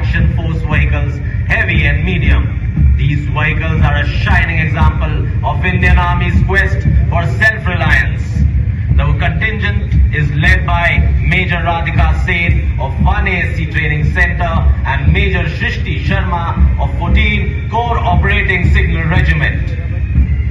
action force vehicles, heavy and medium. These vehicles are a shining example of Indian Army's quest for self-reliance. The contingent is led by Major Radhika Sen of 1ASC Training Center and Major Shrishti Sharma of 14 Corps Operating Signal Regiment.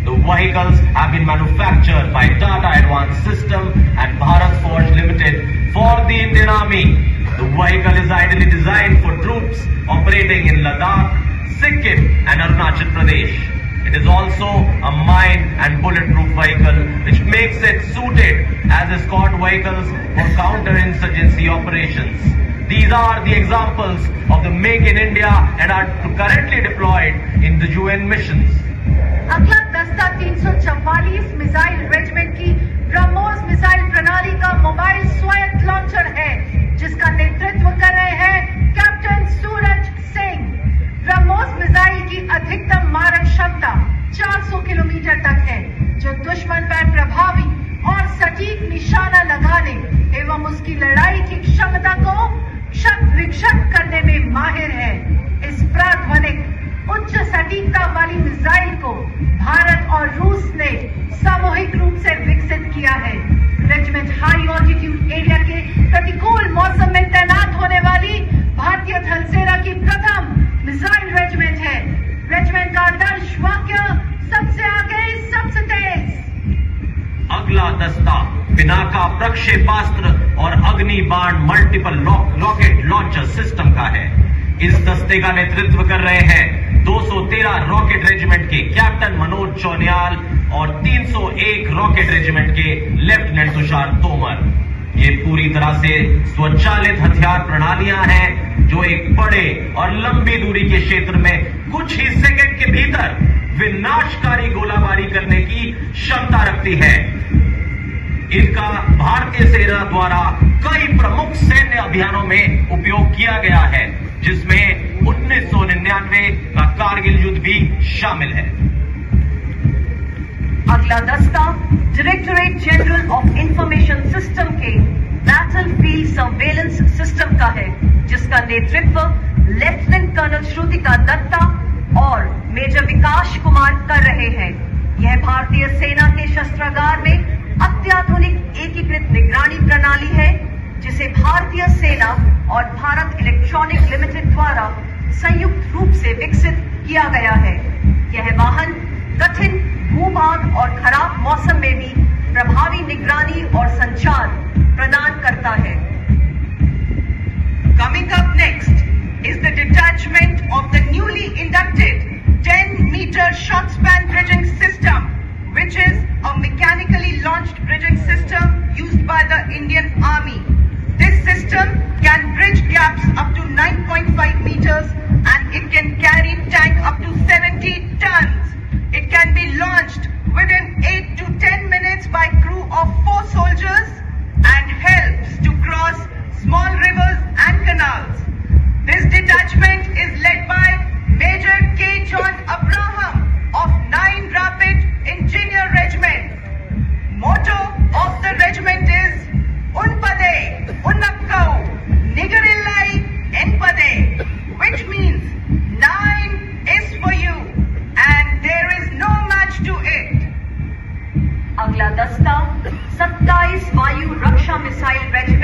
The vehicles have been manufactured by Tata Advanced System and Bharat Forge Limited for the Indian Army. The vehicle is ideally designed for troops operating in Ladakh, Sikkim and Arunachal Pradesh. It is also a mine and bulletproof vehicle which makes it suited as escort vehicles for counter-insurgency operations. These are the examples of the Make in India and are currently deployed in the UN missions. अगला दस्ता 344 missile regiment की BrahMos missile प्रणाली का mobile स्वायत्त launcher है, जिसका नेतृत्व कर रहे हैं कैप्टन सूरज सिंह। ब्रह्मोस मिसाइल की अधिकतम मारक क्षमता 400 किलोमीटर तक है, जो दुश्मन पर प्रभावी और सटीक निशाना लगाने एवं उसकी लड़ाई की क्षमता को क्षत विक्षत करने में माहिर है। इस प्राध्वनिक उच्च सटीकता वाली मिसाइल को भारत और रूस ने सामूहिक रूप से विकसित किया है। रेजिमेंट हाई ऑल्टीट्यूड एरिया के प्रतिकूल मौसम में तैनात होने वाली भारतीय थल सेना की प्रथम मिसाइल रेजिमेंट है। रेजिमेंट का आदर्श वाक्य सबसे आगे सबसे तेज। अगला दस्ता पिनाका प्रक्षेपास्त्र और अग्नि बाण मल्टीपल रॉकेट लॉन्चर सिस्टम का है। इस दस्ते का नेतृत्व कर रहे हैं 213 रॉकेट रेजिमेंट के कैप्टन मनोज चौनियाल और 301 रॉकेट रेजिमेंट के लेफ्टिनेंट तुषार तोमर। ये पूरी तरह से स्वचालित हथियार प्रणालियां हैं जो एक बड़े और लंबी दूरी के क्षेत्र में कुछ ही सेकंड के भीतर विनाशकारी गोलाबारी करने की क्षमता रखती है। इनका भारतीय सेना द्वारा कई प्रमुख सैन्य अभियानों में उपयोग किया गया है, जिसमें 1999 का कारगिल युद्ध भी शामिल है। अगला दस्ता directorate general of information system के बैटलफील्ड सर्वेलेंस सिस्टम का है, जिसका नेतृत्व लेफ्टिनेंट कर्नल श्रुतिका दत्ता और मेजर विकास कुमार कर रहे हैं। यह भारतीय सेना के शस्त्रागार में अत्याधुनिक एकीकृत निगरानी प्रणाली है, जिसे भारतीय सेना और भारत इलेक्ट्रॉनिक लिमिटेड द्वारा संयुक्त रूप से विकसित किया गया है। यह वाहन कठिन भूभाग और खराब मौसम में भी प्रभावी निगरानी और संचार प्रदान करता है। Coming up next is the detachment of the newly inducted 10-meter short span bridging system, which is a mechanically launched bridging system used by the Indian Army. This system can bridge gaps up to 9.5 meters and it can carry tank up to 70 tons. It can be launched within 8 to 10 minutes by crew of 4 soldiers and helps to cross small rivers and canals. This detachment is led by Major K. John Abraham of 9 Rapid Engineer Regiment. Motto of the regiment is Unpade, Unnakau, Nigarillai, Enpade, which means 9 is for you and there is no match to it. अगला दस्ता 27 वायु रक्षा missile regiment